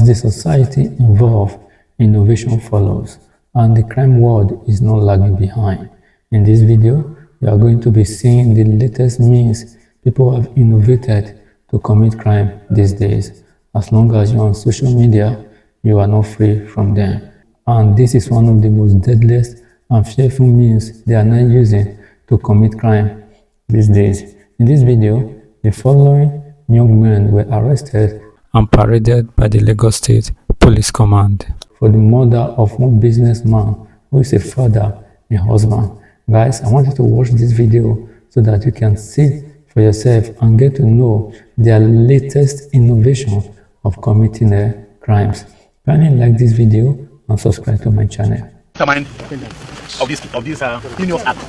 As the society evolves, innovation follows, and the crime world is not lagging behind. In this video, you are going to be seeing the latest means people have innovated to commit crime these days. As long as you're on social media, you are not free from them. And this is one of the most deadliest and fearful means they are now using to commit crime these days. In this video, the following young men were arrested and paraded by the Lagos State Police Command for the murder of one businessman who is a father, a husband. Guys, I want you to watch this video so that you can see for yourself and get to know their latest innovation of committing crimes. Kindly like this video and subscribe to my channel. Mind of this heinous act.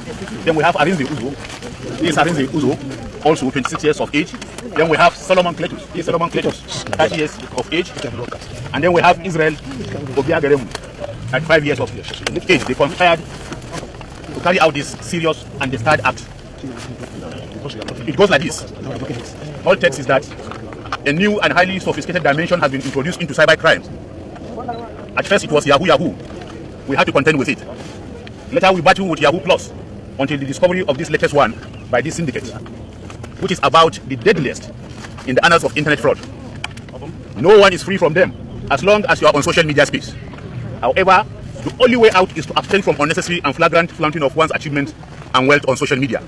Then we have Arinze Uzo. This Arinze Uzo, also 26 years of age. Then we have Solomon Cletus. This Solomon Cletus, 30 years of age. And then we have Israel Obiageremu, at 5 years of age. They conspired to carry out this serious and desperate act. It goes like this. All text is that a new and highly sophisticated dimension has been introduced into cybercrime. At first it was Yahoo. We had to contend with it. Later we battled with Yahoo Plus until the discovery of this latest one by this syndicate, which is about the deadliest in the annals of internet fraud. No one is free from them as long as you are on social media space. However, the only way out is to abstain from unnecessary and flagrant flaunting of one's achievements and wealth on social media.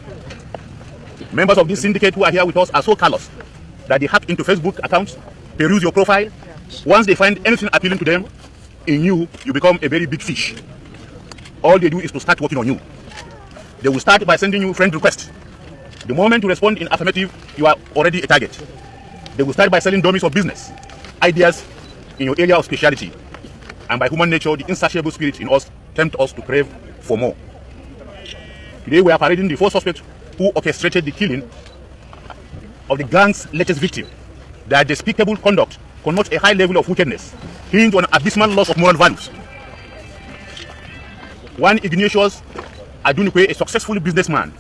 Members of this syndicate who are here with us are so callous that they hack into Facebook accounts, peruse your profile. Once they find anything appealing to them, in you become a very big fish. All they do is to start working on you. They will start by sending you friend requests. The moment you respond in affirmative, you are already a target. They will start by selling dummies of business, ideas in your area of speciality. And by human nature, the insatiable spirit in us tempt us to crave for more. Today we are parading the four suspects who orchestrated the killing of the gang's latest victim. Their despicable conduct connotes a high level of wickedness, hinged on abysmal loss of moral values. One Ignatius Adunukwe, a successful businessman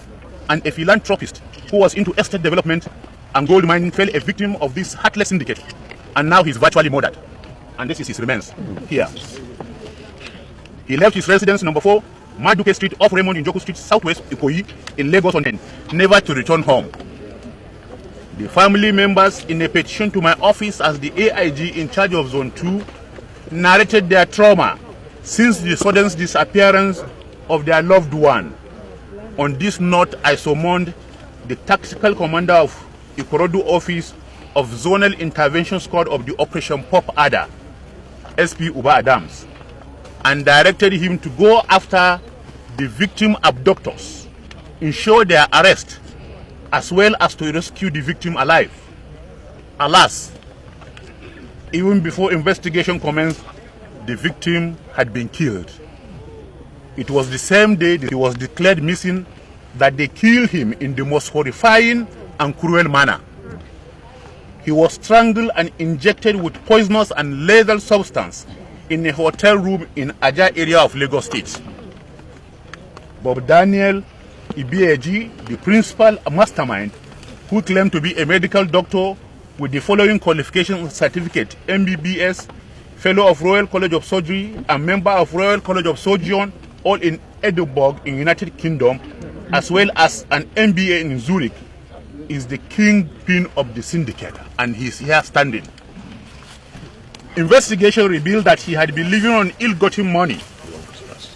and a philanthropist who was into estate development and gold mining, fell a victim of this heartless syndicate, and now he's virtually murdered. And this is his remains here. He left his residence number 4, Maduke Street off Raymond Njoku Street, Southwest Ikoyi, in Lagos on 10, never to return home. The family members, in a petition to my office as the AIG in charge of Zone 2, narrated their trauma since the sudden disappearance of their loved one. On this note, I summoned the tactical commander of Ikorodu office of Zonal Intervention Squad of the Operation Pop Adder, SP Uba Adams, and directed him to go after the victim abductors, ensure their arrest, as well as to rescue the victim alive. Alas, even before investigation commenced, the victim had been killed. It was the same day that he was declared missing that they killed him in the most horrifying and cruel manner. He was strangled and injected with poisonous and lethal substance in a hotel room in Aja area of Lagos State. Bob Daniel Ibieji, the principal mastermind, who claimed to be a medical doctor with the following qualification certificate: MBBS, Fellow of Royal College of Surgery, and member of Royal College of Surgeon, all in Edinburgh in United Kingdom, as well as an MBA in Zurich, is the kingpin of the syndicate, and he's here standing. Investigation revealed that he had been living on ill-gotten money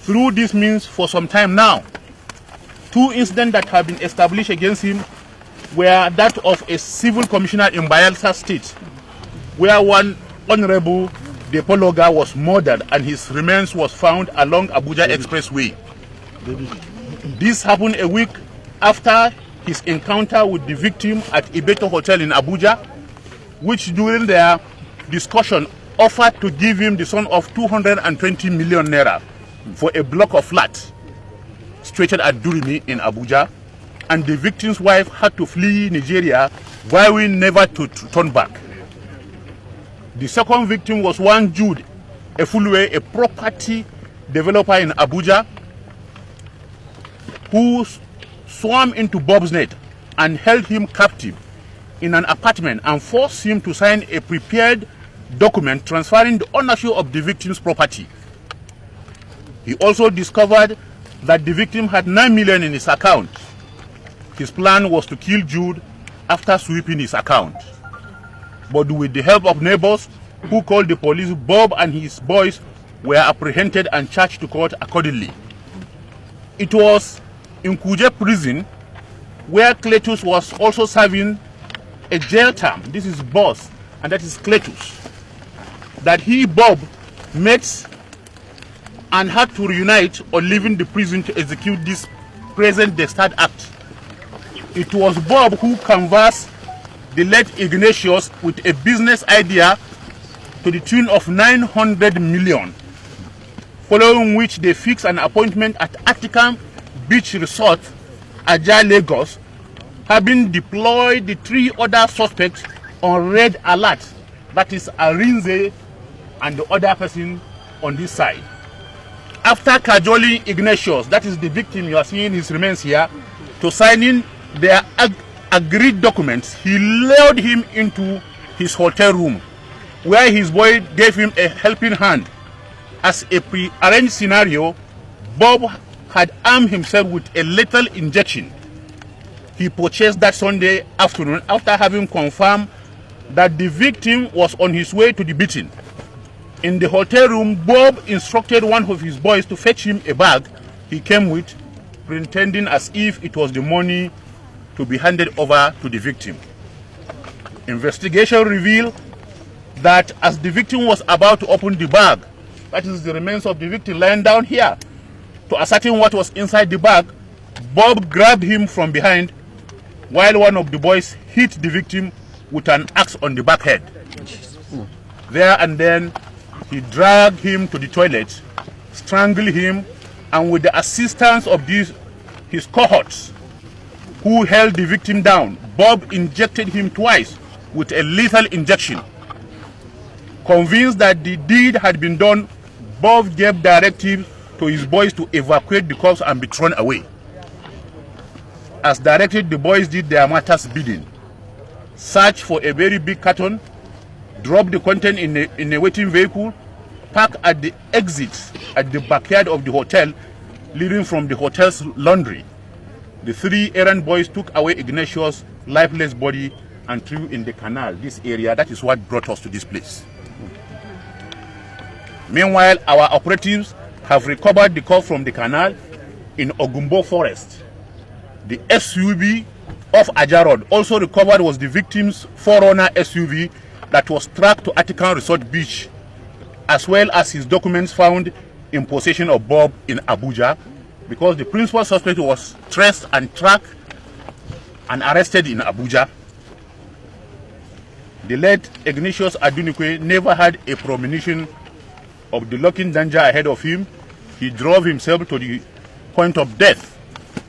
through this means for some time now. 2 incidents that have been established against him were that of a civil commissioner in Bayelsa State, where one Honorable Depologa was murdered and his remains was found along Abuja Expressway. This happened a week after his encounter with the victim at Ibeto Hotel in Abuja, which during their discussion offered to give him the sum of 220 million naira for a block of flat situated at Durumi in Abuja, and the victim's wife had to flee Nigeria, vowing never to turn back. The second victim was one Jude Efulwe, a property developer in Abuja, who swam into Bob's net and held him captive in an apartment and forced him to sign a prepared document transferring the ownership of the victim's property. He also discovered that the victim had 9 million in his account. His plan was to kill Jude after sweeping his account. But with the help of neighbors who called the police, Bob and his boys were apprehended and charged to court accordingly. It was in Kuje prison where Cletus was also serving a jail term. This is boss, and that is Cletus. That he, Bob, met and had to reunite on leaving the prison to execute this present Destard Act. It was Bob who canvassed the late Ignatius with a business idea to the tune of 900 million, following which they fixed an appointment at Attica Beach Resort, Ajah, Lagos, having deployed the 3 other suspects on red alert, that is Arinze and the other person on this side. After cajoling Ignatius, that is the victim, you are seeing his remains here, to signing their agreed documents, he lured him into his hotel room, where his boy gave him a helping hand. As a pre-arranged scenario, Bob had armed himself with a lethal injection he purchased that Sunday afternoon after having confirmed that the victim was on his way to the beating. In the hotel room, Bob instructed one of his boys to fetch him a bag he came with, pretending as if it was the money to be handed over to the victim. Investigation revealed that as the victim was about to open the bag, that is the remains of the victim lying down here, to ascertain what was inside the bag, Bob grabbed him from behind while one of the boys hit the victim with an axe on the back head. There and then, he dragged him to the toilet, strangled him, and with the assistance of his cohorts who held the victim down, Bob injected him twice with a lethal injection. Convinced that the deed had been done, Bob gave directives to his boys to evacuate the corpse and be thrown away. As directed, the boys did their master's bidding. Searched for a very big carton, dropped the content in a waiting vehicle, parked at the exit at the backyard of the hotel, leading from the hotel's laundry. The 3 errand boys took away Ignatius' lifeless body and threw in the canal, this area. That is what brought us to this place. Meanwhile, our operatives have recovered the corpse from the canal in Ogumbo Forest. The SUV off Ajah Road also recovered was the victim's 4Runner SUV that was tracked to Attica Resort Beach, as well as his documents found in possession of Bob in Abuja, because the principal suspect was traced and tracked and arrested in Abuja. The late Ignatius Adunikwe never had a premonition of the lurking danger ahead of him. He drove himself to the point of death.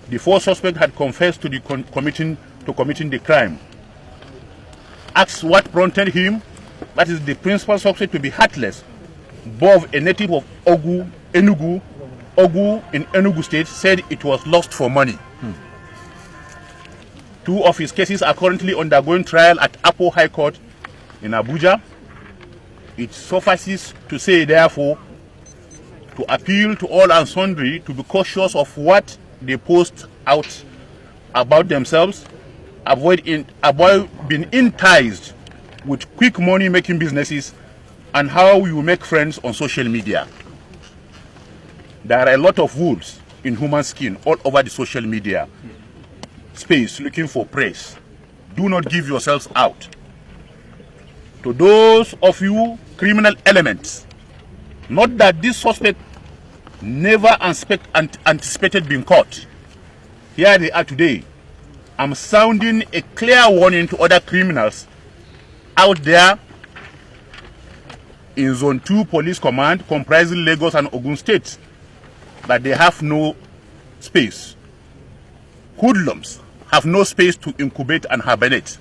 The 4 suspects had confessed to committing the crime. Asked what prompted him, that is the principal suspect, to be heartless, Bob, a native of Ogu in Enugu State, said it was lost for money. 2 of his cases are currently undergoing trial at Apo High Court in Abuja. It suffices to say, therefore, to appeal to all and sundry to be cautious of what they post out about themselves, avoid being enticed with quick money making businesses, and how you make friends on social media. There are a lot of wolves in human skin all over the social media space looking for praise. Do not give yourselves out. To those of you criminal elements, not that this suspect never anticipated being caught. Here they are today. I'm sounding a clear warning to other criminals out there in Zone 2 Police Command, comprising Lagos and Ogun State, that they have no space. Hoodlums have no space to incubate and hibernate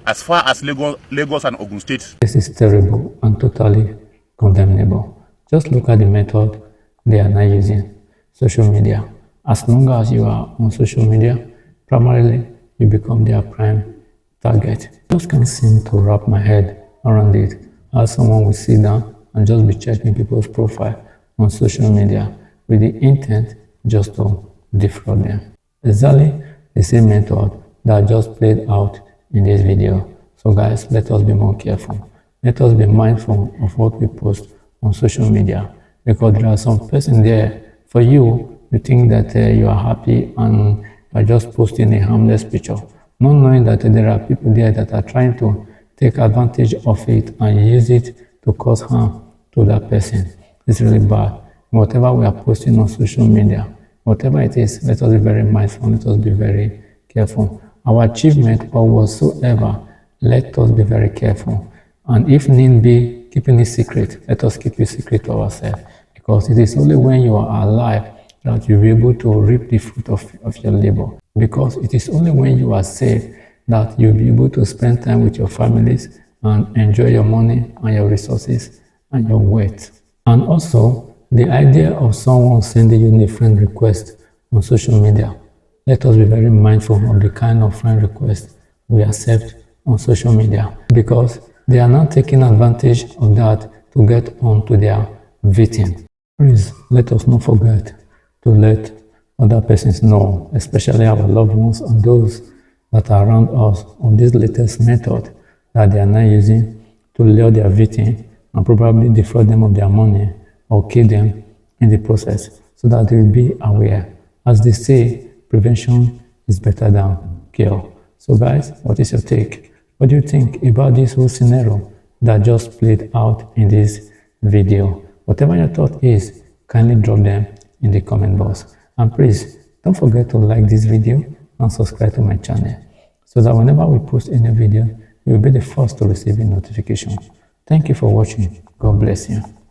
as far as Lagos and Ogun State. This is terrible and totally condemnable. Just look at the method they are now using. Social media. As long as you are on social media, primarily you become their prime target. I just can't seem to wrap my head around it. how someone will sit down and just be checking people's profile on social media with the intent just to defraud them. Exactly the same method that just played out in this video. So guys, let us be more careful. Let us be mindful of what we post on social media, because there are some person there for you. You think that you are happy and you are just posting a harmless picture, not knowing that there are people there that are trying to take advantage of it and use it to cause harm to that person. It's really bad. Whatever we are posting on social media, whatever it is, let us be very mindful, let us be very careful. Our achievement or whatsoever, let us be very careful. And if need be, keeping it secret, let us keep it secret to ourselves. Because it is only when you are alive that you'll be able to reap the fruit of your labor. Because it is only when you are safe that you'll be able to spend time with your families and enjoy your money and your resources and your wealth. And also, the idea of someone sending you a friend request on social media, let us be very mindful of the kind of friend request we accept on social media, because they are not taking advantage of that to get onto their victim. Please, let us not forget to let other persons know, especially our loved ones and those that are around us, on this latest method that they are now using to lure their victim and probably defraud them of their money or kill them in the process, so that they will be aware. As they say, prevention is better than cure. So guys, what is your take? What do you think about this whole scenario that just played out in this video? Whatever your thought is, kindly drop them in the comment box. And please, don't forget to like this video and subscribe to my channel, so that whenever we post any video, you will be the first to receive a notification. Thank you for watching. God bless you.